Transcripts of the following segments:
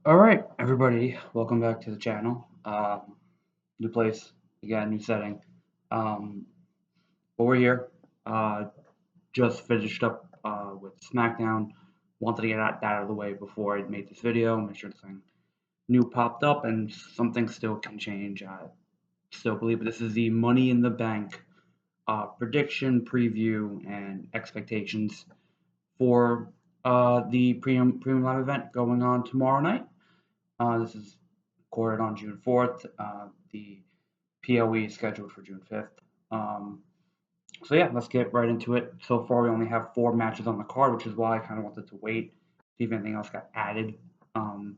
All right, everybody, welcome back to the channel. New place, again, new setting. Um, but we're here. Uh, just finished up with SmackDown. Wanted to get that out of the way before I made this video. Make sure something new popped up and something still can change. I still believe this is the Money in the Bank prediction, preview, and expectations for the premium live event going on tomorrow night. This is recorded on June 4th. The PLE is scheduled for June 5th. So yeah, let's get right into it. So far, we only have 4 matches on the card, which is why I kind of wanted to wait, see if anything else got added to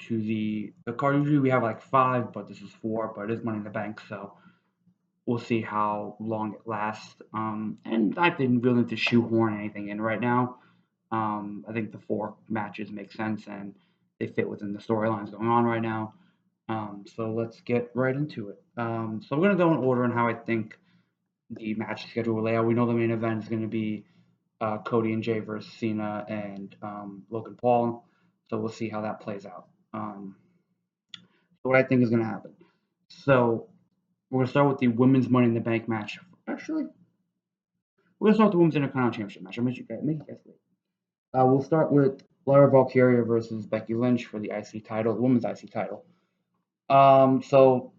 the card. Usually we have like 5, but this is 4, but it is Money in the Bank, so we'll see how long it lasts. And I didn't really need to shoehorn anything in right now. I think the 4 matches make sense and they fit within the storylines going on right now. So let's get right into it. So we're going to go in order on how I think the match schedule will lay out. We know the main event is going to be Cody and Jay versus Cena and Logan Paul. So we'll see how that plays out. So what I think is going to happen. So we're going to start with the Women's Money in the Bank match. Actually, we're going to start with the Women's Intercontinental Championship match. I'll make you guys wait. We'll start with Lyra Valkyria versus Becky Lynch for the IC title, the Women's IC title. So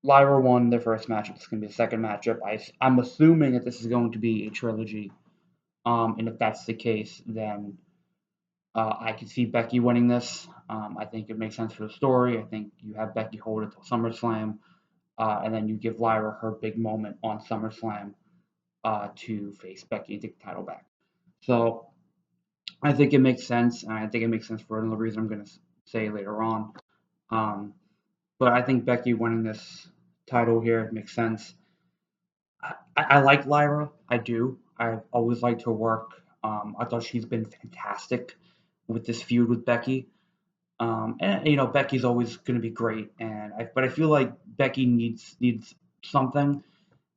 Lyra won their first matchup. It's going to be a second matchup. I'm assuming that this is going to be a trilogy. And if that's the case, then I could see Becky winning this. I think it makes sense for the story. I think you have Becky hold it till SummerSlam, and then you give Lyra her big moment on SummerSlam to face Becky and take the title back. So I think it makes sense, and I think it makes sense for another reason I'm going to say later on. But I think Becky winning this title here makes sense. I like Lyra. I do. I've always liked her work. I thought she's been fantastic with this feud with Becky. And you know, Becky's always going to be great. But I feel like Becky needs something,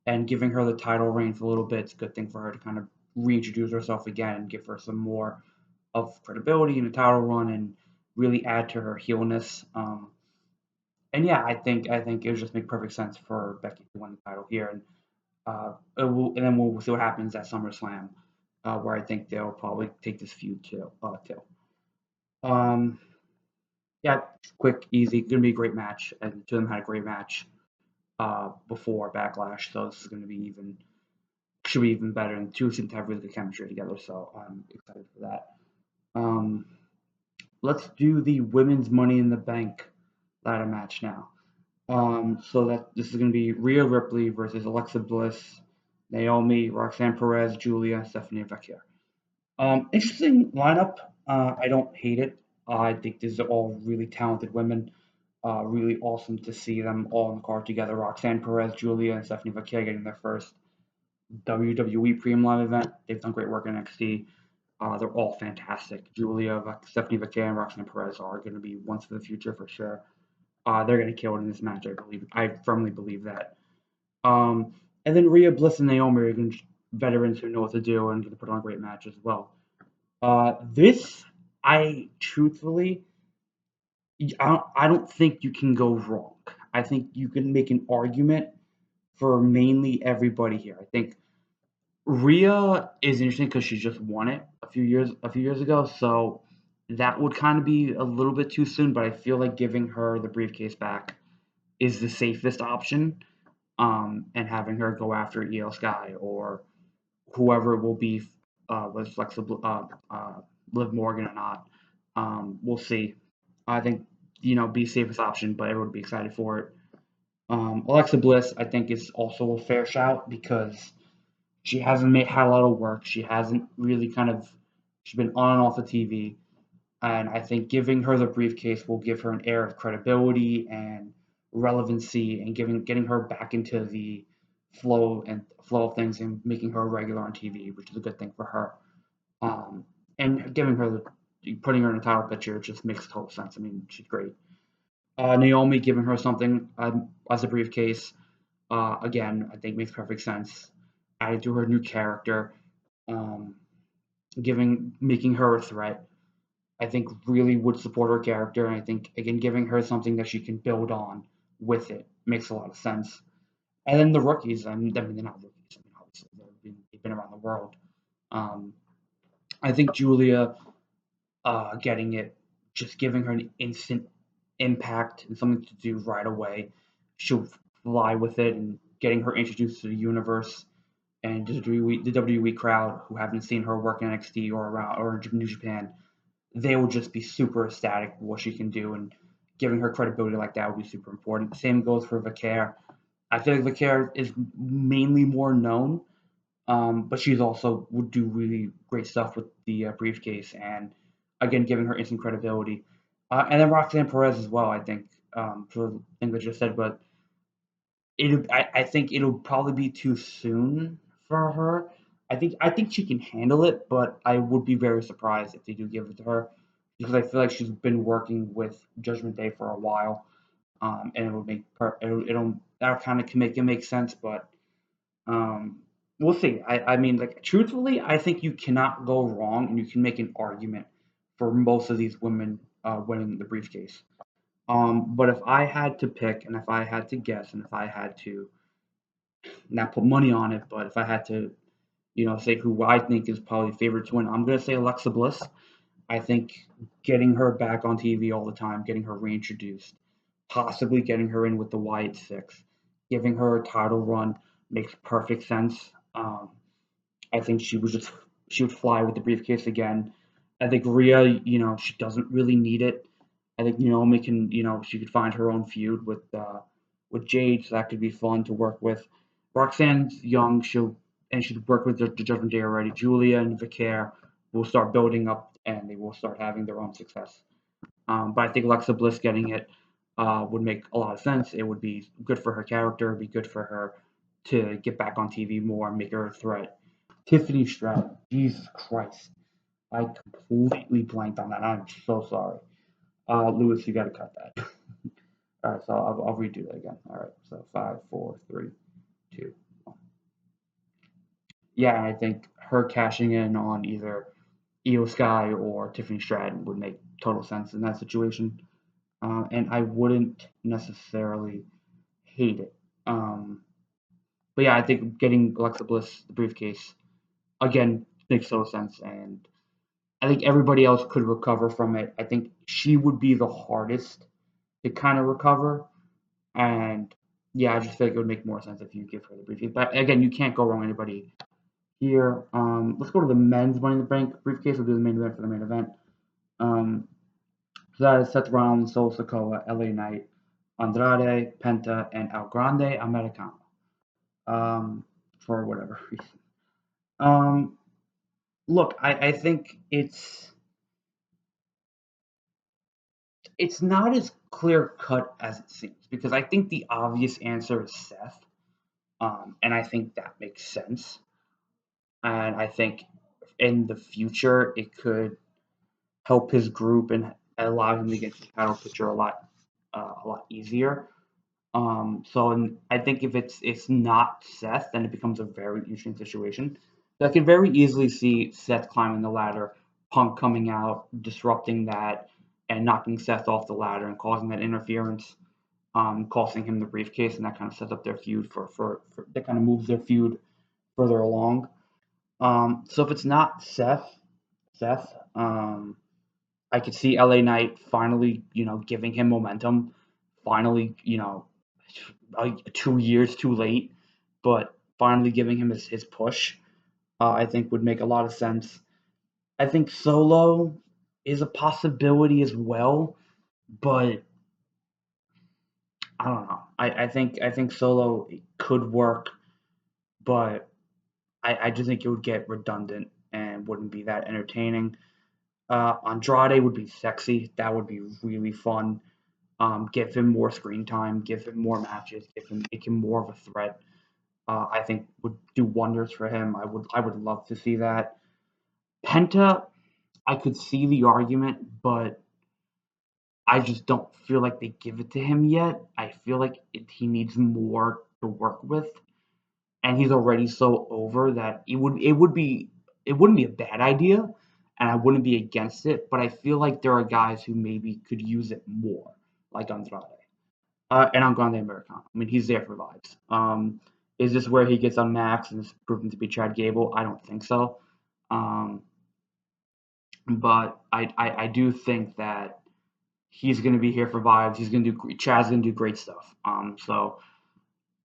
and giving her the title reign for a little bit is a good thing for her to kind of reintroduce herself again and give her some more of credibility in the title run and really add to her heelness. And yeah, I think it would just make perfect sense for Becky to win the title here, and and then we'll see what happens at SummerSlam, where I think they'll probably take this feud to. Um, yeah, quick, easy, gonna be a great match, and the two of them had a great match before Backlash, so this is gonna be should be even better, and the two seem to have really good chemistry together, so I'm excited for that. Um, let's do the Women's Money in the Bank ladder match now. So that this is going to be Rhea Ripley versus Alexa Bliss, Naomi, Roxanne Perez, Julia, Stephanie Vecchia. Interesting lineup. I don't hate it. I think these are all really talented women. Really awesome to see them all in the card together. Roxanne Perez, Julia, and Stephanie Vecchia getting their first WWE Premium Live event. They've done great work in NXT. They're all fantastic. Julia, Stephanie Vecchia, and Roxanne Perez are going to be ones for the future for sure. They're going to kill it in this match. I firmly believe that. And then Rhea, Bliss, and Naomi are going to veterans who know what to do and going to put on a great match as well. This, I truthfully, I don't think you can go wrong. I think you can make an argument for mainly everybody here. I think Rhea is interesting because she just won it a few years ago, so that would kind of be a little bit too soon. But I feel like giving her the briefcase back is the safest option, and having her go after EL Sky or whoever will be with flexible Liv Morgan or not. We'll see. I think be safest option, but everyone would be excited for it. Alexa Bliss, I think, is also a fair shout because she hasn't had a lot of work. She hasn't really she's been on and off the TV. And I think giving her the briefcase will give her an air of credibility and relevancy and getting her back into the flow of things and making her a regular on TV, which is a good thing for her. And putting her in a title picture just makes total sense. I mean, she's great. Naomi giving her something as a briefcase, again, I think makes perfect sense. Added to her new character, making her a threat. I think really would support her character, and I think again giving her something that she can build on with it makes a lot of sense. And then the rookies, I mean they're not rookies. I mean obviously they've been around the world. Um, I think Julia getting it, just giving her an instant impact and something to do right away. She'll fly with it, and getting her introduced to the universe and the WWE crowd who haven't seen her work in NXT or around or in New Japan, they will just be super ecstatic with what she can do, and giving her credibility like that would be super important. Same goes for Vicaire. I feel like Vicaire is mainly more known, but she's also would do really great stuff with the briefcase, and again giving her instant credibility. And then Roxanne Perez as well. I think for the thing that you just said, but I think it'll probably be too soon for her. I think she can handle it, but I would be very surprised if they do give it to her because I feel like she's been working with Judgment Day for a while, and it would make it'll that kind of can make it make sense, but um, we'll see. I mean, like truthfully, I think you cannot go wrong, and you can make an argument for most of these women winning the briefcase. But if I had to pick, and if I had to guess, and if I had to not put money on it, but if I had to, say who I think is probably favorite to win, I'm gonna say Alexa Bliss. I think getting her back on TV all the time, getting her reintroduced, possibly getting her in with the Wyatt Six, giving her a title run makes perfect sense. I think she would fly with the briefcase again. I think Rhea, she doesn't really need it. I think Naomi can, she could find her own feud with Jade, so that could be fun to work with. Roxanne's young, she's worked with the Judgment Day already. Julia and Vicaire will start building up, and they will start having their own success. But I think Alexa Bliss getting it would make a lot of sense. It would be good for her character. It'd be good for her to get back on TV more and make her a threat. Tiffany Stratton, Jesus Christ, I completely blanked on that. I'm so sorry. Lewis, you got to cut that. All right, so I'll redo that again. All right, so 5, 4, 3, 2. Yeah, and I think her cashing in on either Io Sky or Tiffany Stratton would make total sense in that situation. And I wouldn't necessarily hate it. But yeah, I think getting Alexa Bliss the briefcase again makes total sense, and I think everybody else could recover from it. I think she would be the hardest to kind of recover, and yeah, I just feel like it would make more sense if you give her the briefcase. But again, you can't go wrong with anybody here. Let's go to the men's Money in the Bank briefcase. We'll do the main event for the main event. So that is Seth Rollins, Solo Sikoa, LA Knight, Andrade, Penta, and El Grande Americano. For whatever reason. Um, Look, I think it's not as clear cut as it seems because I think the obvious answer is Seth, and I think that makes sense. And I think in the future it could help his group and allow him to get the title picture a lot easier. So I think if it's not Seth, then it becomes a very interesting situation. So I could very easily see Seth climbing the ladder, Punk coming out, disrupting that, and knocking Seth off the ladder and causing that interference, costing him the briefcase, and that kind of sets up their feud for that kind of moves their feud further along. So if it's not Seth, I could see LA Knight finally, giving him momentum, finally, like 2 years too late, but finally giving him his push, I think would make a lot of sense. I think Solo is a possibility as well, but I don't know. I think Solo could work, but I just think it would get redundant and wouldn't be that entertaining. Andrade would be sexy. That would be really fun. Give him more screen time, give him more matches, make him more of a threat. I think would do wonders for him. I would love to see that. Penta, I could see the argument, but I just don't feel like they give it to him yet. I feel like he needs more to work with, and he's already so over that it wouldn't be a bad idea. and I wouldn't be against it. But I feel like there are guys who maybe could use it more, like Andrade. And on Grande Americano. I mean, he's there for vibes. Is this where he gets unmaxed and is proven to be Chad Gable? I don't think so. Um, but I do think that he's going to be here for vibes. He's going to do Chad's going to do great stuff. So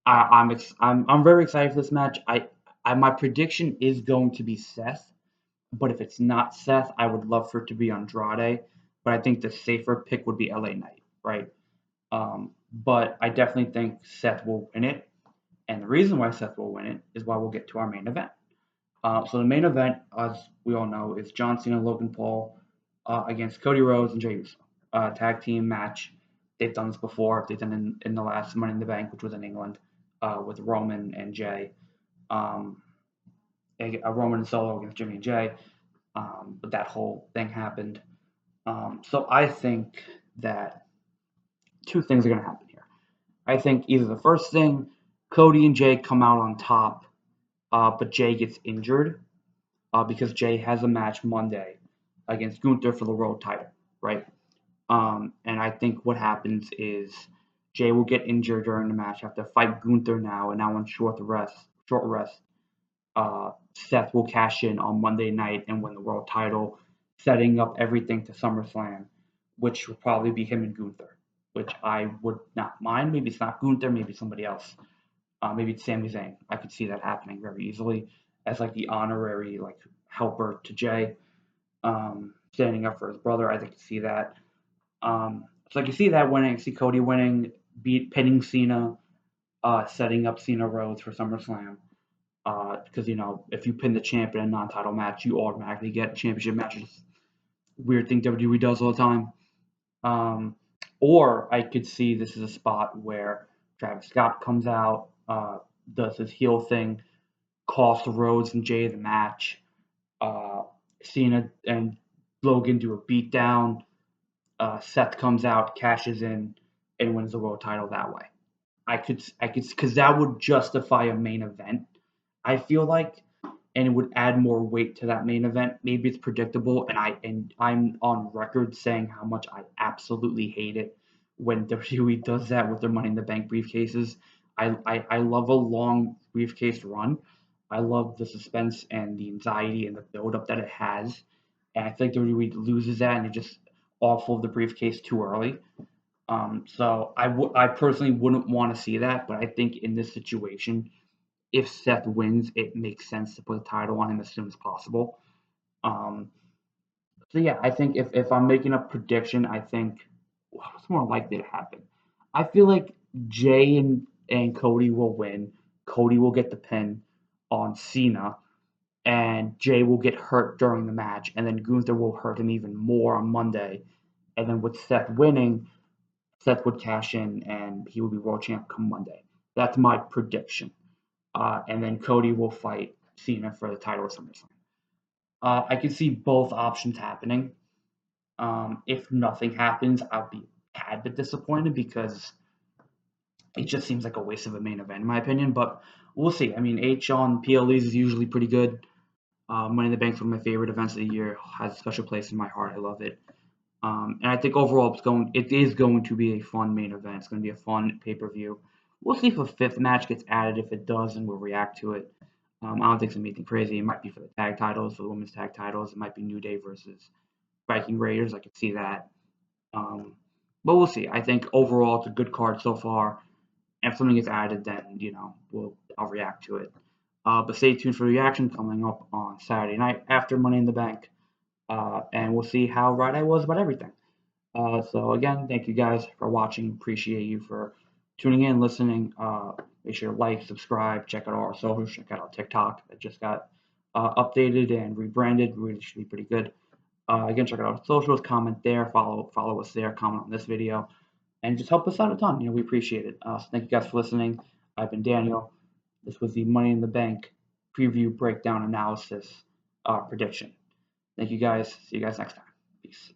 I'm very excited for this match. My prediction is going to be Seth, but if it's not Seth, I would love for it to be Andrade. But I think the safer pick would be LA Knight, right? But I definitely think Seth will win it. And the reason why Seth will win it is why we'll get to our main event. So the main event, as we all know, is John Cena, Logan Paul against Cody Rhodes and Jey Uso. Tag team match. They've done this before. They've done it in the last Money in the Bank, which was in England, with Roman and Jay. Roman and Solo against Jimmy and Jay. But that whole thing happened. So I think that two things are going to happen here. I think either the first thing, Cody and Jay come out on top, but Jay gets injured because Jay has a match Monday against Gunther for the world title, right? And I think what happens is Jay will get injured during the match, have to fight Gunther now, and now on short rest. Seth will cash in on Monday night and win the world title, setting up everything to SummerSlam, which will probably be him and Gunther, which I would not mind. Maybe it's not Gunther, maybe somebody else. Maybe it's Sami Zayn. I could see that happening very easily as like the honorary like helper to Jay, standing up for his brother. I think you see that. So I can see that winning. I see Cody winning, pinning Cena, setting up Cena Rhodes for SummerSlam. Because if you pin the champ in a non-title match, you automatically get championship matches. Weird thing WWE does all the time. Or I could see this is a spot where Travis Scott comes out, does his heel thing, costs Rhodes and Jay the match. Cena and Logan do a beatdown. Seth comes out, cashes in, and wins the world title that way. I could, because that would justify a main event. I feel like, and it would add more weight to that main event. Maybe it's predictable, and I'm on record saying how much I absolutely hate it when WWE does that with their Money in the Bank briefcases. I love a long briefcase run. I love the suspense and the anxiety and the build-up that it has. And I think WWE loses that and they just offload the briefcase too early. So I personally wouldn't want to see that, but I think in this situation, if Seth wins, it makes sense to put the title on him as soon as possible. So yeah, I think if I'm making a prediction, I think what's more likely to happen? I feel like Jay and Cody will win. Cody will get the pin on Cena, and Jay will get hurt during the match, and then Gunther will hurt him even more on Monday. And then with Seth winning, Seth would cash in, and he will be world champ come Monday. That's my prediction. And then Cody will fight Cena for the title of SummerSlam. I can see both options happening. If nothing happens, I'll be a tad bit disappointed because it just seems like a waste of a main event, in my opinion. But we'll see. I mean, H on PLEs is usually pretty good. Money in the Bank is one of my favorite events of the year. Has a special place in my heart. I love it. And I think overall, it is going to be a fun main event. It's going to be a fun pay-per-view. We'll see if a fifth match gets added. If it does, and we'll react to it. I don't think it's anything crazy. It might be for the tag titles, for the women's tag titles. It might be New Day versus Viking Raiders. I could see that. But we'll see. I think overall, it's a good card so far. And if something gets added, then I'll react to it. But stay tuned for the reaction coming up on Saturday night after Money in the Bank. And we'll see how right I was about everything. So again, thank you guys for watching. Appreciate you for tuning in, listening. Make sure to like, subscribe, check out our socials, check out our TikTok that just got updated and rebranded. Really should be pretty good. Again, check out our socials, comment there, follow us there, comment on this video, and just help us out a ton. We appreciate it. So thank you guys for listening. I've been Daniel. This was the Money in the Bank preview, breakdown, analysis, prediction. Thank you guys. See you guys next time. Peace.